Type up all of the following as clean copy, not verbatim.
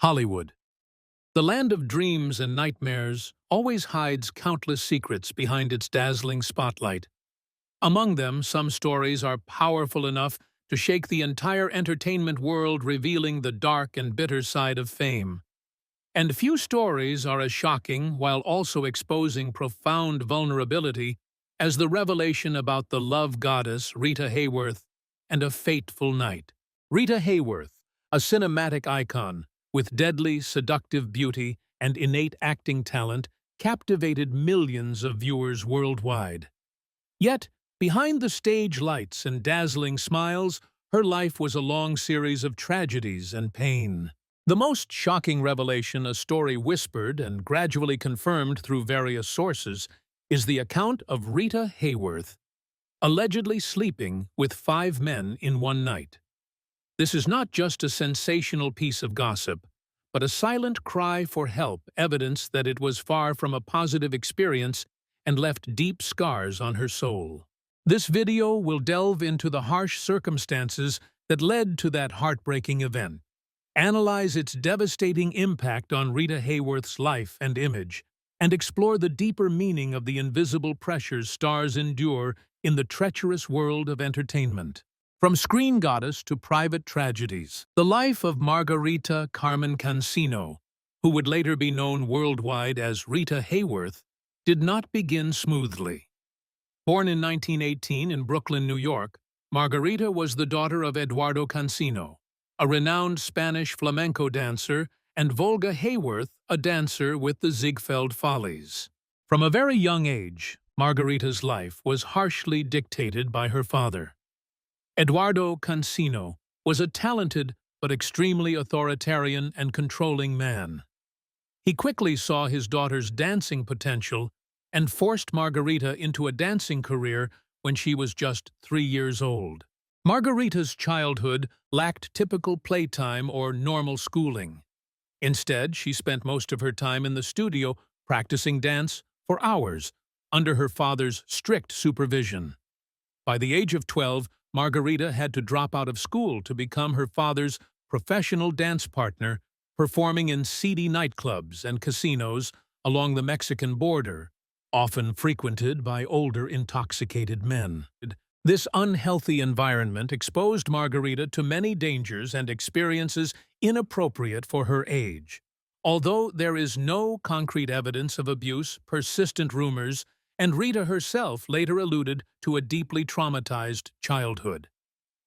Hollywood. The land of dreams and nightmares always hides countless secrets behind its dazzling spotlight. Among them, some stories are powerful enough to shake the entire entertainment world, revealing the dark and bitter side of fame. And few stories are as shocking, while also exposing profound vulnerability, as the revelation about the love goddess Rita Hayworth and A Fateful Night. Rita Hayworth, a cinematic icon, with deadly, seductive beauty and innate acting talent, captivated millions of viewers worldwide. Yet, behind the stage lights and dazzling smiles, her life was a long series of tragedies and pain. The most shocking revelation, a story whispered and gradually confirmed through various sources, is the account of Rita Hayworth, allegedly sleeping with 5 men in one night. This is not just a sensational piece of gossip, but a silent cry for help, evidence that it was far from a positive experience and left deep scars on her soul. This video will delve into the harsh circumstances that led to that heartbreaking event, analyze its devastating impact on Rita Hayworth's life and image, and explore the deeper meaning of the invisible pressures stars endure in the treacherous world of entertainment. From screen goddess to private tragedies, the life of Margarita Carmen Cancino, who would later be known worldwide as Rita Hayworth, did not begin smoothly. Born in 1918 in Brooklyn, New York, Margarita was the daughter of Eduardo Cancino, a renowned Spanish flamenco dancer, and Volga Hayworth, a dancer with the Ziegfeld Follies. From a very young age, Margarita's life was harshly dictated by her father. Eduardo Cancino was a talented but extremely authoritarian and controlling man. He quickly saw his daughter's dancing potential and forced Margarita into a dancing career when she was just 3 years old. Margarita's childhood lacked typical playtime or normal schooling. Instead, she spent most of her time in the studio practicing dance for hours under her father's strict supervision. By the age of 12, Margarita had to drop out of school to become her father's professional dance partner, performing in seedy nightclubs and casinos along the Mexican border, often frequented by older, intoxicated men. This unhealthy environment exposed Margarita to many dangers and experiences inappropriate for her age. Although there is no concrete evidence of abuse, persistent rumors, and Rita herself later alluded to a deeply traumatized childhood.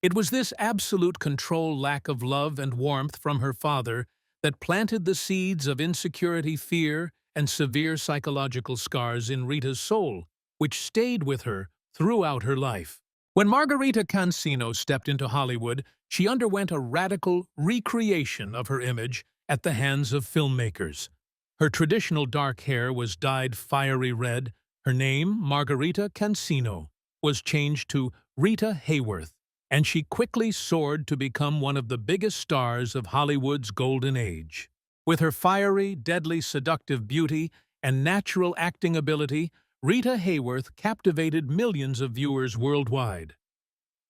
It was this absolute control, lack of love and warmth from her father that planted the seeds of insecurity, fear, and severe psychological scars in Rita's soul, which stayed with her throughout her life. When Margarita Cancino stepped into Hollywood, she underwent a radical recreation of her image at the hands of filmmakers. Her traditional dark hair was dyed fiery red. Her name, Margarita Cancino, was changed to Rita Hayworth, and she quickly soared to become one of the biggest stars of Hollywood's golden age. With her fiery, deadly, seductive beauty and natural acting ability, Rita Hayworth captivated millions of viewers worldwide.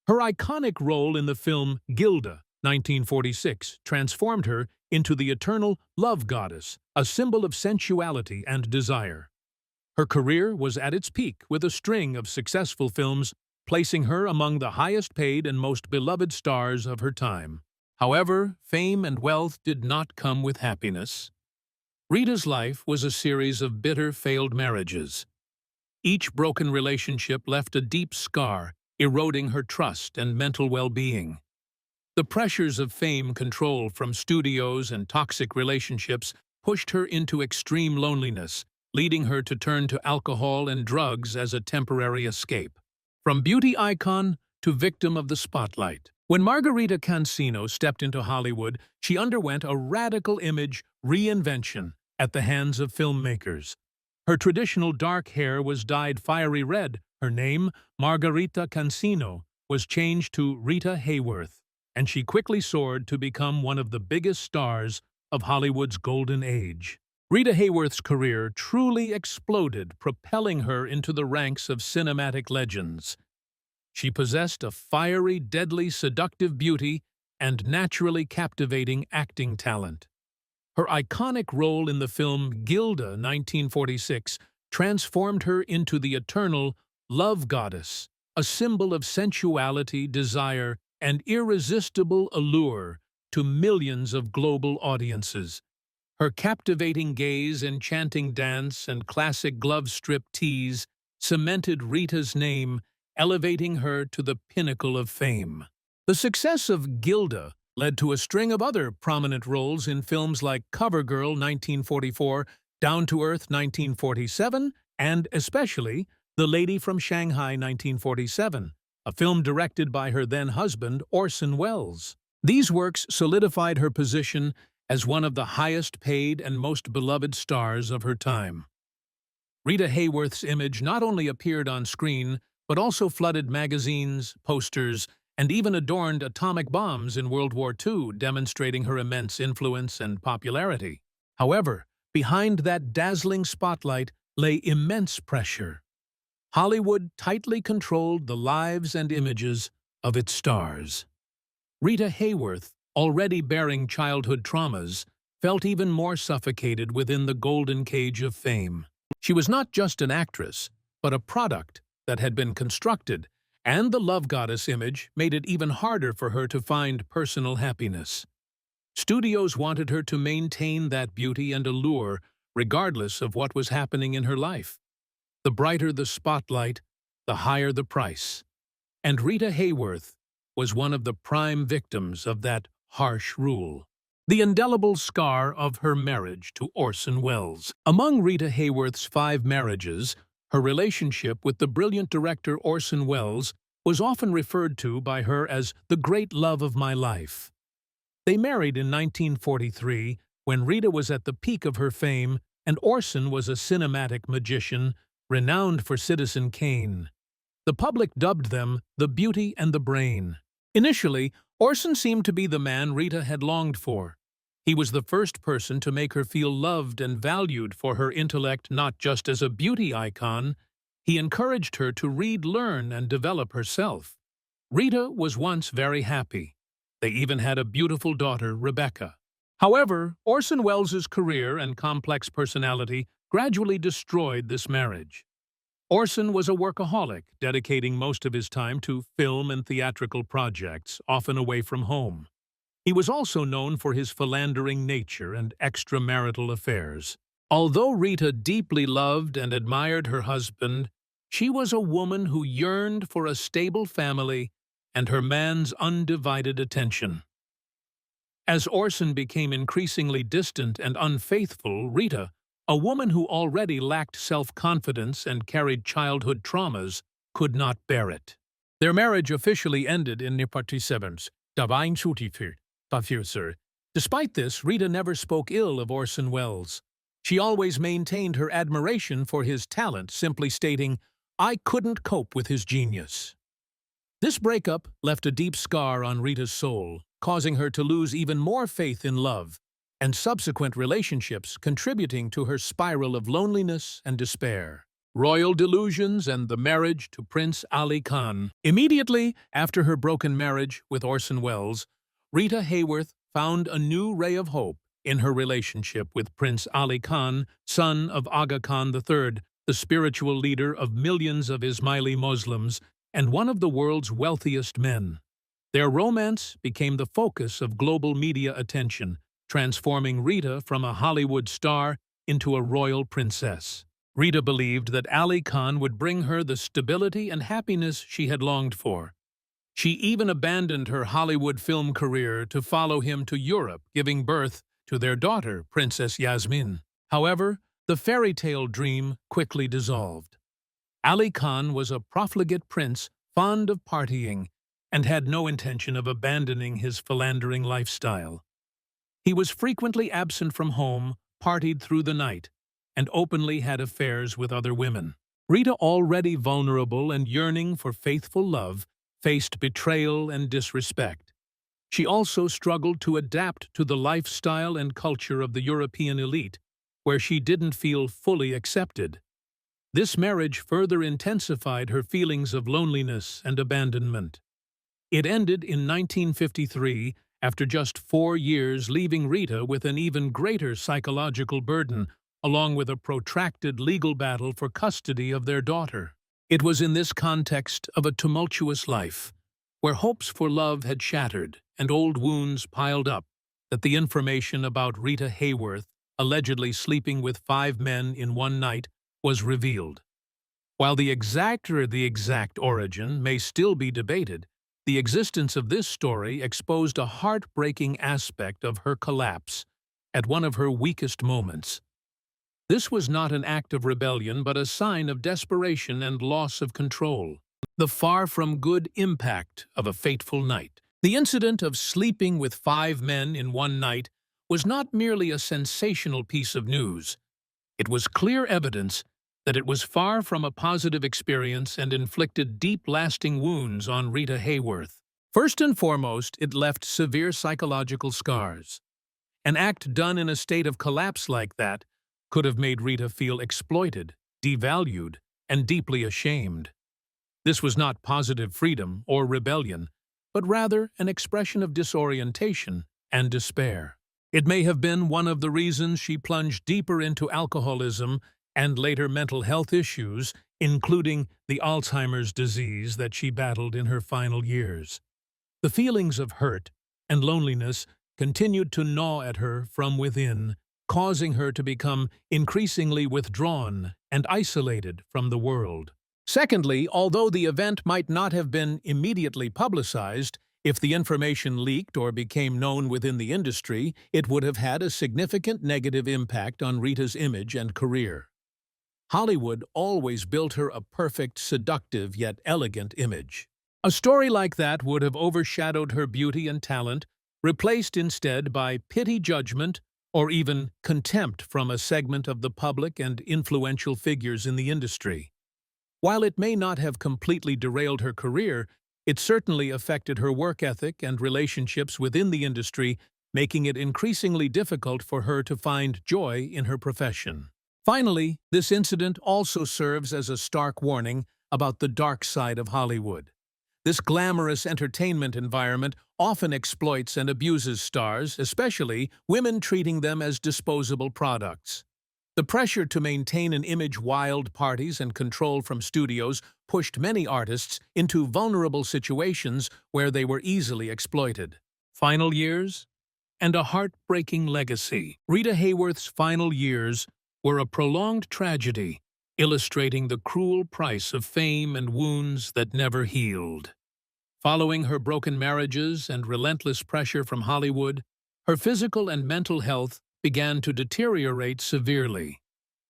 Her iconic role in the film Gilda, 1946, transformed her into the eternal love goddess, a symbol of sensuality and desire. Her career was at its peak with a string of successful films, placing her among the highest-paid and most beloved stars of her time. However, fame and wealth did not come with happiness. Rita's life was a series of bitter, failed marriages. Each broken relationship left a deep scar, eroding her trust and mental well-being. The pressures of fame, control from studios, and toxic relationships pushed her into extreme loneliness, leading her to turn to alcohol and drugs as a temporary escape. From beauty icon to victim of the spotlight. When Margarita Cancino stepped into Hollywood, she underwent a radical image reinvention at the hands of filmmakers. Her traditional dark hair was dyed fiery red. Her name, Margarita Cancino, was changed to Rita Hayworth, and she quickly soared to become one of the biggest stars of Hollywood's golden age. Rita Hayworth's career truly exploded, propelling her into the ranks of cinematic legends. She possessed a fiery, deadly, seductive beauty and naturally captivating acting talent. Her iconic role in the film Gilda, 1946, transformed her into the eternal love goddess, a symbol of sensuality, desire, and irresistible allure to millions of global audiences. Her captivating gaze, enchanting dance, and classic glove strip tease cemented Rita's name, elevating her to the pinnacle of fame. The success of Gilda led to a string of other prominent roles in films like CoverGirl 1944, Down to Earth 1947, and especially The Lady from Shanghai 1947, a film directed by her then-husband Orson Welles. These works solidified her position as one of the highest-paid and most beloved stars of her time. Rita Hayworth's image not only appeared on screen, but also flooded magazines, posters, and even adorned atomic bombs in World War II, demonstrating her immense influence and popularity. However, behind that dazzling spotlight lay immense pressure. Hollywood tightly controlled the lives and images of its stars. Rita Hayworth, already bearing childhood traumas, felt even more suffocated within the golden cage of fame. She was not just an actress, but a product that had been constructed, and the love goddess image made it even harder for her to find personal happiness. Studios wanted her to maintain that beauty and allure regardless of what was happening in her life. The brighter the spotlight, the higher the price. And Rita Hayworth was one of the prime victims of that harsh rule. The indelible scar of her marriage to Orson Welles. Among Rita Hayworth's 5 marriages, her relationship with the brilliant director Orson Welles was often referred to by her as the great love of my life. They married in 1943 when Rita was at the peak of her fame and Orson was a cinematic magician renowned for Citizen Kane. The public dubbed them the Beauty and the Brain. Initially, Orson seemed to be the man Rita had longed for. He was the first person to make her feel loved and valued for her intellect, not just as a beauty icon. He encouraged her to read, learn, and develop herself. Rita was once very happy. They even had a beautiful daughter, Rebecca. However, Orson Welles' career and complex personality gradually destroyed this marriage. Orson was a workaholic, dedicating most of his time to film and theatrical projects, often away from home. He was also known for his philandering nature and extramarital affairs. Although Rita deeply loved and admired her husband, she was a woman who yearned for a stable family and her man's undivided attention. As Orson became increasingly distant and unfaithful, Rita, a woman who already lacked self-confidence and carried childhood traumas, could not bear it. Their marriage officially ended in 1947. Despite this, Rita never spoke ill of Orson Welles. She always maintained her admiration for his talent, simply stating, "I couldn't cope with his genius." This breakup left a deep scar on Rita's soul, causing her to lose even more faith in love, and subsequent relationships contributing to her spiral of loneliness and despair. Royal delusions and the marriage to Prince Ali Khan. Immediately after her broken marriage with Orson Welles, Rita Hayworth found a new ray of hope in her relationship with Prince Ali Khan, son of Aga Khan III, the spiritual leader of millions of Ismaili Muslims and one of the world's wealthiest men. Their romance became the focus of global media attention, transforming Rita from a Hollywood star into a royal princess. Rita believed that Ali Khan would bring her the stability and happiness she had longed for. She even abandoned her Hollywood film career to follow him to Europe, giving birth to their daughter, Princess Yasmin. However, the fairy tale dream quickly dissolved. Ali Khan was a profligate prince, fond of partying, and had no intention of abandoning his philandering lifestyle. He was frequently absent from home, partied through the night, and openly had affairs with other women. Rita, already vulnerable and yearning for faithful love, faced betrayal and disrespect. She also struggled to adapt to the lifestyle and culture of the European elite, where she didn't feel fully accepted. This marriage further intensified her feelings of loneliness and abandonment. It ended in 1953 after just 4 years, leaving Rita with an even greater psychological burden, along with a protracted legal battle for custody of their daughter. It was in this context of a tumultuous life, where hopes for love had shattered and old wounds piled up, that the information about Rita Hayworth allegedly sleeping with 5 men in one night was revealed. While the exact origin may still be debated, the existence of this story exposed a heartbreaking aspect of her collapse at one of her weakest moments. This was not an act of rebellion, but a sign of desperation and loss of control. The far from good impact of a fateful night. The incident of sleeping with 5 men in one night was not merely a sensational piece of news. It was clear evidence that it was far from a positive experience and inflicted deep, lasting wounds on Rita Hayworth. First and foremost, it left severe psychological scars. An act done in a state of collapse like that could have made Rita feel exploited, devalued, and deeply ashamed. This was not positive freedom or rebellion, but rather an expression of disorientation and despair. It may have been one of the reasons she plunged deeper into alcoholism and later mental health issues, including the Alzheimer's disease that she battled in her final years. The feelings of hurt and loneliness continued to gnaw at her from within, causing her to become increasingly withdrawn and isolated from the world. Secondly, although the event might not have been immediately publicized, if the information leaked or became known within the industry, it would have had a significant negative impact on Rita's image and career. Hollywood always built her a perfect, seductive yet elegant image. A story like that would have overshadowed her beauty and talent, replaced instead by pity, judgment, or even contempt from a segment of the public and influential figures in the industry. While it may not have completely derailed her career, it certainly affected her work ethic and relationships within the industry, making it increasingly difficult for her to find joy in her profession. Finally, this incident also serves as a stark warning about the dark side of Hollywood. This glamorous entertainment environment often exploits and abuses stars, especially women, treating them as disposable products. The pressure to maintain an image, wild parties, and control from studios pushed many artists into vulnerable situations where they were easily exploited. Final years and a heartbreaking legacy. Rita Hayworth's final years were a prolonged tragedy, illustrating the cruel price of fame and wounds that never healed. Following her broken marriages and relentless pressure from Hollywood, her physical and mental health began to deteriorate severely.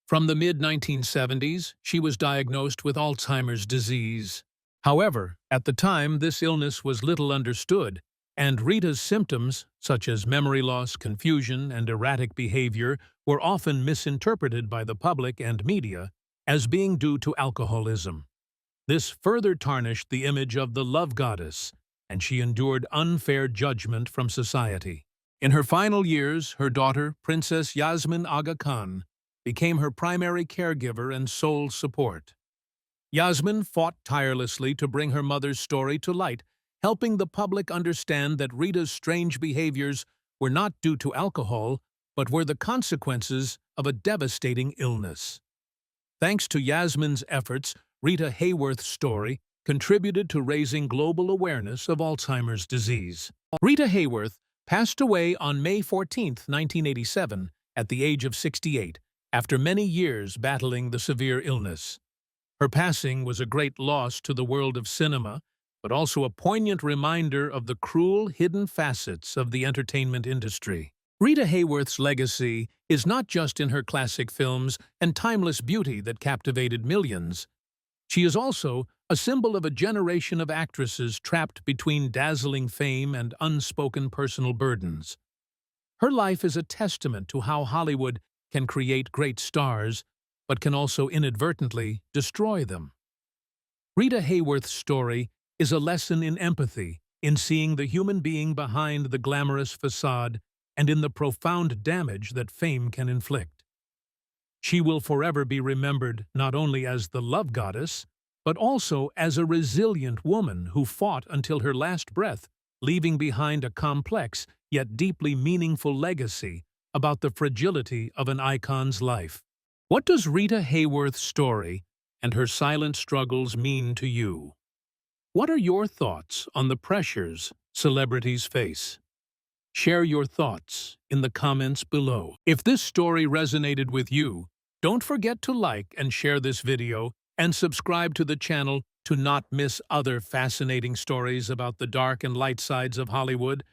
From the mid-1970s, she was diagnosed with Alzheimer's disease. However, at the time, this illness was little understood, and Rita's symptoms, such as memory loss, confusion, and erratic behavior, were often misinterpreted by the public and media as being due to alcoholism. This further tarnished the image of the love goddess, and she endured unfair judgment from society. In her final years, her daughter, Princess Yasmin Aga Khan, became her primary caregiver and sole support. Yasmin fought tirelessly to bring her mother's story to light, helping the public understand that Rita's strange behaviors were not due to alcohol, but were the consequences of a devastating illness. Thanks to Yasmin's efforts, Rita Hayworth's story contributed to raising global awareness of Alzheimer's disease. Rita Hayworth passed away on May 14, 1987, at the age of 68, after many years battling the severe illness. Her passing was a great loss to the world of cinema, but also a poignant reminder of the cruel, hidden facets of the entertainment industry. Rita Hayworth's legacy is not just in her classic films and timeless beauty that captivated millions. She is also a symbol of a generation of actresses trapped between dazzling fame and unspoken personal burdens. Her life is a testament to how Hollywood can create great stars, but can also inadvertently destroy them. Rita Hayworth's story is a lesson in empathy, in seeing the human being behind the glamorous facade, and in the profound damage that fame can inflict. She will forever be remembered not only as the love goddess, but also as a resilient woman who fought until her last breath leaving behind a complex yet deeply meaningful legacy about the fragility of an icon's life. What does Rita Hayworth's story and her silent struggles mean to you? What are your thoughts on the pressures celebrities face? Share your thoughts in the comments below. If this story resonated with you, don't forget to like and share this video and subscribe to the channel to not miss other fascinating stories about the dark and light sides of Hollywood.